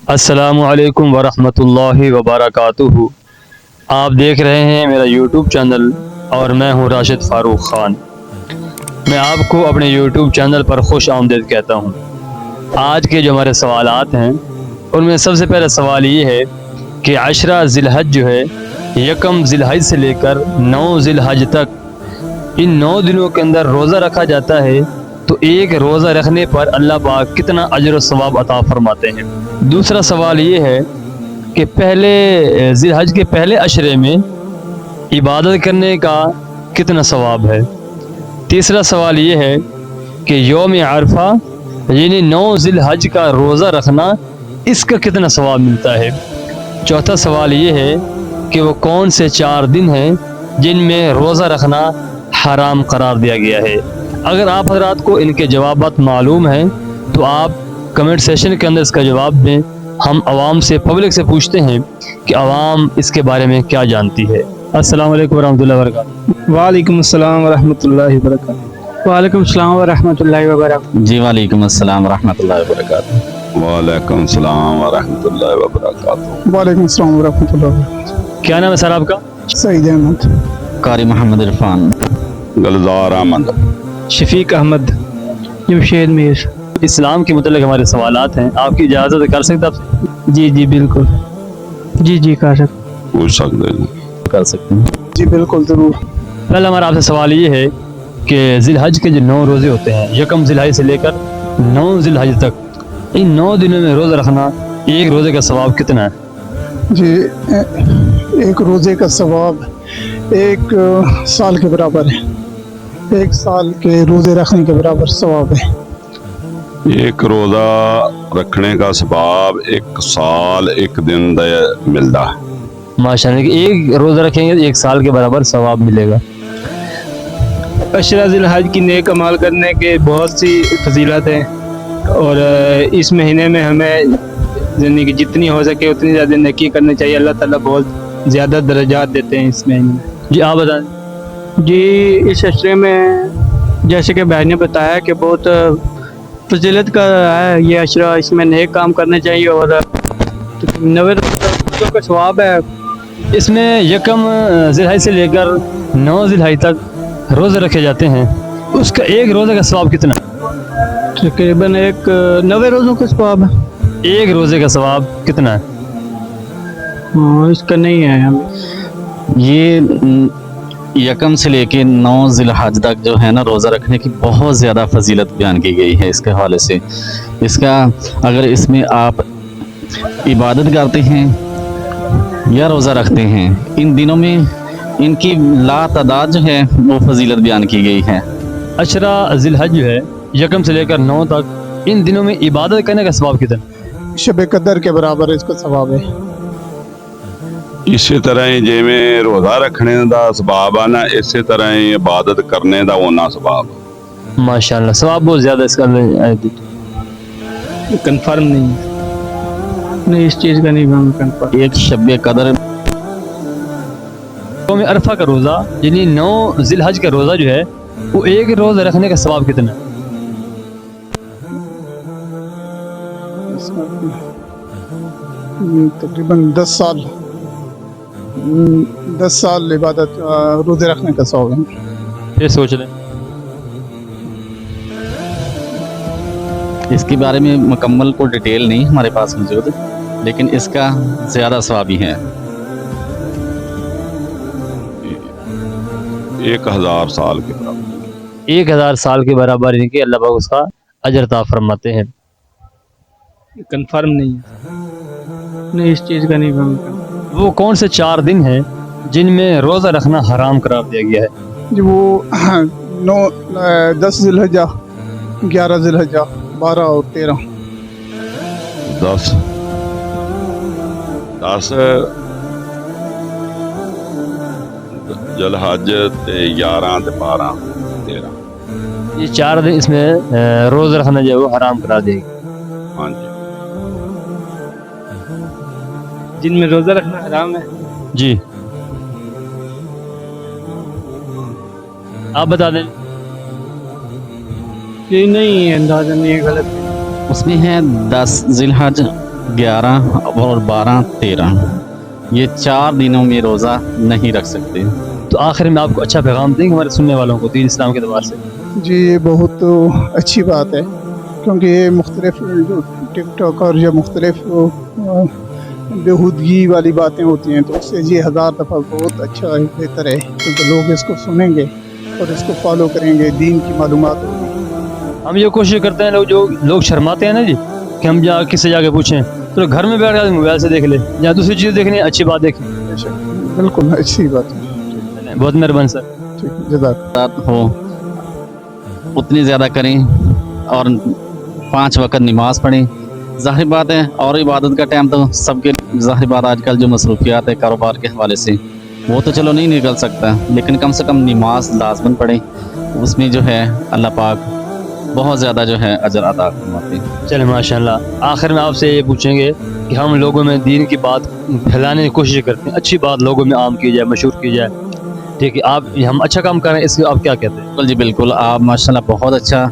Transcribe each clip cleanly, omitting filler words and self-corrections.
السلام علیکم ورحمۃ اللہ وبرکاتہ۔ آپ دیکھ رہے ہیں میرا یوٹیوب چینل اور میں ہوں راشد فاروق خان۔ میں آپ کو اپنے یوٹیوب چینل پر خوش آمدید کہتا ہوں۔ آج کے جو ہمارے سوالات ہیں ان میں سب سے پہلا سوال یہ ہے کہ عشرہ ذی الحج جو ہے، یکم ذی الحج سے لے کر 9 ذی الحج تک، ان 9 دنوں کے اندر روزہ رکھا جاتا ہے تو ایک روزہ رکھنے پر اللہ پاک کتنا اجر و ثواب عطا فرماتے ہیں۔ دوسرا سوال یہ ہے کہ پہلے ذی الحج کے پہلے عشرے میں عبادت کرنے کا کتنا ثواب ہے۔ تیسرا سوال یہ ہے کہ یوم عرفہ یعنی 9 ذی الحج کا روزہ رکھنا، اس کا کتنا ثواب ملتا ہے۔ چوتھا سوال یہ ہے کہ وہ کون سے 4 دن ہیں جن میں روزہ رکھنا حرام قرار دیا گیا ہے۔ اگر آپ حضرات کو ان کے جوابات معلوم ہیں تو آپ کمنٹ سیشن کے اندر اس کا جواب دیں۔ ہم عوام سے، پبلک سے پوچھتے ہیں کہ عوام اس کے بارے میں کیا جانتی ہے۔ السلام علیکم ورحمۃ اللہ وبرکاتہ۔ وعلیکم السلام ورحمۃ اللہ وبرکاتہ۔ وعلیکم السلام ورحمۃ اللہ وبرکاتہ۔ جی وعلیکم السلام ورحمۃ اللہ وبرکاتہ۔ وعلیکم السلام ورحمۃ اللہ وبرکاتہ۔ وعلیکم السلام ورحمۃ اللہ وبرکاتہ۔ کیا نام ہے سر آپ کا؟ سعید احمد، قاری محمد عرفان، گلزار احمد، شفیق احمد، جمشید میر۔ اسلام کے متعلق ہمارے سوالات ہیں، آپ کی اجازت ہے کر سکتے آپ سے؟ جی بالکل، جی کر سکتے۔ پوچھ سکتے ہیں۔ کر سکتے ہیں۔ جی بالکل ضرور۔ پہلا ہمارا آپ سے سوال یہ ہے کہ ذی الحج کے جو 9 روزے ہوتے ہیں، یکم ذی الحج سے لے کر 9 ذی الحج تک، ان 9 دنوں میں روزہ رکھنا، ایک روزے کا ثواب کتنا ہے؟ جی ایک روزے کا ثواب 1 سال کے برابر ہے۔ 1 سال کے روزے رکھنے کے برابر ثواب ہے۔ ایک روزہ رکھنے کا ثواب 1 سال 1 دن دا ملتا ہے۔ ماشاء اللہ، کہ ایک روزہ رکھیں گے تو 1 سال کے برابر ثواب ملے گا۔ عشرہ ذی الحج کی نیک عمال کرنے کے بہت سی فضیلت ہیں، اور اس مہینے میں ہمیں زندگی جتنی ہو سکے اتنی زیادہ نیکی کرنی چاہیے۔ اللہ تعالیٰ بہت زیادہ درجات دیتے ہیں اس مہینے میں۔ جی آپ بتائیں۔ جی اس عشرے میں جیسے کہ بھائی نے بتایا کہ بہت فضیلت کا ہے یہ عشرہ، اس میں نیک کام کرنے چاہیے، اور 90 روزوں کا ثواب ہے۔ اس میں یکم ذی الحج سے لے کر 9 ذی الحج تک روزے رکھے جاتے ہیں، اس کا ایک روزے کا ثواب کتنا ہے؟ تقریباً 90 روزوں کا ثواب ہے۔ ایک روزے کا ثواب کتنا ہے؟ ہاں اس کا نہیں ہے ہمیں۔ یہ یکم سے لے کے 9 ذی الحج تک جو ہے نا روزہ رکھنے کی بہت زیادہ فضیلت بیان کی گئی ہے۔ اس کے حوالے سے اس کا، اگر اس میں آپ عبادت کرتے ہیں یا روزہ رکھتے ہیں، ان دنوں میں ان کی لا تعداد جو ہے وہ فضیلت بیان کی گئی ہے۔ عشرہ ذی الحج جو ہے یکم سے لے کر 9 تک، ان دنوں میں عبادت کرنے کا ثواب کتنا؟ شب قدر کے برابر اس کا ثواب ہے۔ اسی طرح ہی جیویں روزہ رکھنے دا ثواب ہے نا، اسی طرح ہی عبادت کرنے دا اونا ثواب۔ ماشاء اللہ، ثواب بہت زیادہ اس کا۔ کنفرم نہیں ہے۔ نہیں اس چیز کا نہیں کنفرم۔ ایک شب قدر یوم عرفہ کا روزہ یعنی 9 ذی الحج کا روزہ جو ہے، وہ ایک روزہ رکھنے کا ثواب کتنا ہے؟ تقریباً 10 سال عبادت روزے رکھنے کا ثواب ہے۔ یہ سوچ لیں۔ اس کے بارے میں مکمل کو ڈیٹیل نہیں ہمارے پاس موجود، لیکن اس کا زیادہ ثوابی ہے۔ 1000 سال کے برابر۔ 1000 سال کے برابر، یعنی کہ اللہ پاک اس کا اجر عطا فرماتے ہیں۔ کنفرم نہیں ہے۔ نہیں اس چیز کا نہیں کنفرم۔ وہ کون سے 4 دن ہیں جن میں روزہ رکھنا حرام قرار دیا گیا ہے؟ جی وہ 10 ذی الحجہ، 11 ذی الحجہ، 12 اور 13۔ 10 ذی الحج تے 11 تے 12 13۔ یہ 4 دن اس میں روزہ رکھنا جو ہے وہ حرام قرار دیا گیا۔ ہاں جی۔ جن میں روزہ رکھنا حرام ہے۔ جی آپ بتا دیں۔ یہ نہیں ہے، اندازہ نہیں ہے، غلط ہے۔ اس میں ہے 10 ذی الحج، 11 और 12, 13 ये 4 दिनों में रोज़ा नहीं रख सकते। तो आखिर में आपको अच्छा पैगाम देंगे हमारे सुनने वालों को दीन इस्लाम के एतबार से? जी ये बहुत अच्छी बात है, क्योंकि ये मुख्तलिफ जो टिक टॉक और जो मुख्तलिफ बेहूदगी वाली बातें होती हैं, तो उससे ये 1000 दफ़ा बहुत अच्छा है, बेहतर है, क्योंकि लोग इसको सुनेंगे और इसको फॉलो करेंगे, दीन की मालूमात होगी। हम ये कोशिश करते हैं, लोग शर्माते हैं ना जी कि हम किससे जाके पूछें, तो घर में बैठ कर मोबाइल से देख ले, या दूसरी चीज़ देखनी अच्छी बात देखें। बिल्कुल अच्छी बात है, बहुत मेहरबानी सर। ठीक, जज़ाक। हो उतनी ज़्यादा करें और 5 वक्त नमाज पढ़ें। ज़ाहिर बात है, और इबादत का टाइम तो सबके, ज़ाहिर बात आजकल जो मसरूफियात है कारोबार के हवाले से, वो तो चलो नहीं निकल सकता, लेकिन कम से कम नमाज लाजमन पढ़ें, उसमें जो है अल्लाह पाक बहुत ज़्यादा जो है अजर अता फरमाते हैं। चले माशाल्लाह। आखिर में आपसे ये पूछेंगे कि हम लोगों में दीन की बात फैलाने की कोशिश करते हैं, अच्छी बात लोगों में आम की जाए, मशहूर की जाए, ठीक है, आप हम अच्छा काम कर रहे हैं, इसके आप क्या कहते हैं? बिल्कुल जी बिल्कुल, आप माशाल्लाह बहुत अच्छा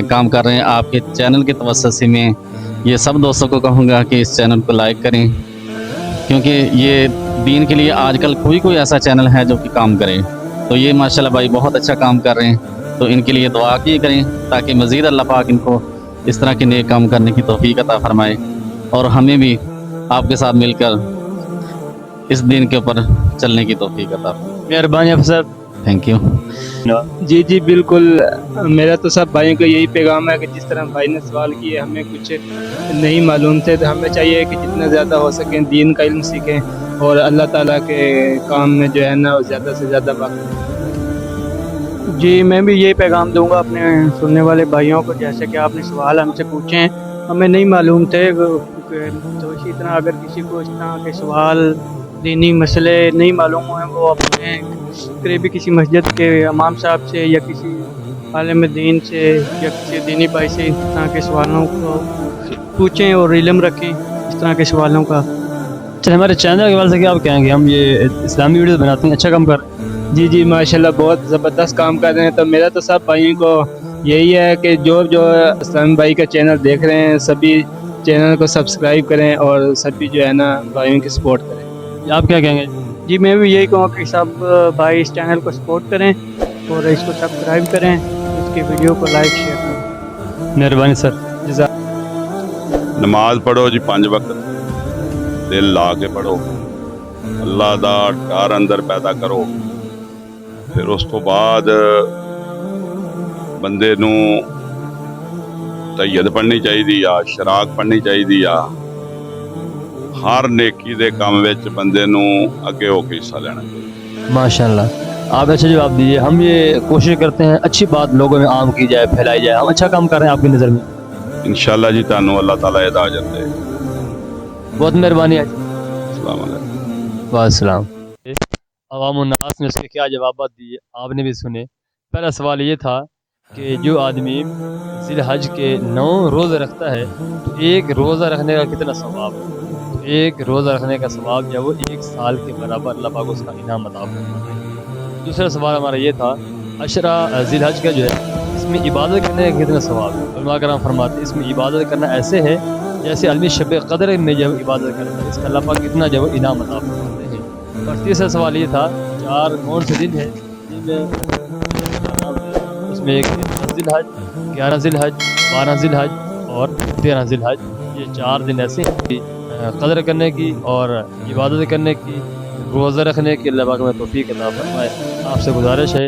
काम कर रहे हैं। आपके चैनल के तवस्सुत से मैं ये सब दोस्तों को कहूँगा कि इस चैनल को लाइक करें, क्योंकि ये दीन के लिए आजकल कोई ऐसा चैनल है जो कि काम करे, तो ये माशाल्लाह भाई बहुत अच्छा काम कर रहे हैं, तो इनके लिए दुआ की करें ताकि मज़ीद अल्लाह पाक इनको इस तरह के नेक काम करने की तौफीक अता फरमाए, और हमें भी आपके साथ मिलकर इस दिन के ऊपर चलने की तौफीक अता फरमाए। मेहरबानी अफसर। Thank you. जी बिल्कुल, मेरा तो सब भाइयों को यही पैगाम है कि जिस तरह भाई ने सवाल किए, हमें कुछ नहीं मालूम थे, तो हमें चाहिए कि जितना ज़्यादा हो सके दीन का इल्म सीखें और अल्लाह ताला के काम में जो है ना ज़्यादा से ज़्यादा बात। जी मैं भी यही पैगाम दूंगा अपने सुनने वाले भाइयों को, जैसे कि आपने सवाल हमसे पूछे हैं, हमें नहीं मालूम थे, तो इसी तरह अगर किसी को इस तरह के सवाल, दीनी मसले नहीं मालूम हुए, वो अपने करीबी किसी मस्जिद के इमाम साहब से या किसी आलिम दीन से या किसी दीनी भाई से इस तरह के सवालों को पूछें और इल्म रखें इस तरह के सवालों का। चलिए, हमारे चैनल के वाले से क्या आप कहेंगे? हम ये इस्लामी वीडियो बनाते हैं, अच्छा काम कर रहे हैं। जी माशाल्लाह बहुत ज़बरदस्त काम कर रहे हैं। तो मेरा तो सब भाइयों को यही है कि जो इस्लामी भाई का चैनल देख रहे हैं, सभी चैनल को सब्सक्राइब करें और सभी जो है ना भाइयों की सपोर्ट करें। आप क्या कहेंगे? जी मैं भी यही कहूँगा कि सब भाई इस चैनल को सपोर्ट करें और इसको सब्सक्राइब करें, इसकी वीडियो को लाइक शेयर करें। मेहरबानी सर। नमाज पढ़ो जी 5 वक्त, दिल ला के पढ़ो, अल्लाह दा डर अंदर पैदा करो, फिर उस तो बाद बंदे नू तैयद पढ़नी चाहिए आ, शराक पढ़नी चाहिए आ, हर नेकी दे काम विच बंदे नू अगे होके हिस्सा लेना चाहिए। माशाल्लाह, आप अच्छा जवाब दीजिए। हम ये कोशिश करते हैं अच्छी बात लोगों में आम की जाए, फैलाई जाए, हम अच्छा काम कर रहे हैं आपकी नज़र में? इंशाअल्लाह जी, तानू अल्लाह ताला इजाज़त दे। बहुत मेहरबानी है। अस्सलाम वालेकुम। वालेकुम। अवामुन्नास में इसके क्या जवाब दिए आपने भी सुने। पहला सवाल ये था कि जो आदमी ज़िलहज के 9 रोज़े रखता है, तो एक रोज़ा रखने का कितना सवाब है? तो एक रोज़ा रखने का सवाब जो है वो 1 साल के बराबर अल्लाह पाक उसका इनाम अता फरमाता है। दूसरा सवाल हमारा ये था, अशरा ज़िलहज का जो है इसमें इबादत करने का कितना सवाब है? उलमा कराम फरमाते हैं इसमें इबादत करना ऐसे है जैसे आदमी शब क़द्र में जब इबादत करता है, इसका अल्लाह पाक कितना जो है इनाम अता फरमाते हैं। और तीसरा सवाल ये था, 4 कौन से दिन है जिनमें उसमें एक 10 ज़िलहज, 11 ज़िलहज, 12 ज़िलहज और 13 ज़िलहज, ये 4 दिन ऐसे हैं कि क़द्र करने की और इबादत करने की, रोज़ा रखने की अल्लाह पाक में तौफीक अता फरमाए। आपसे गुजारिश है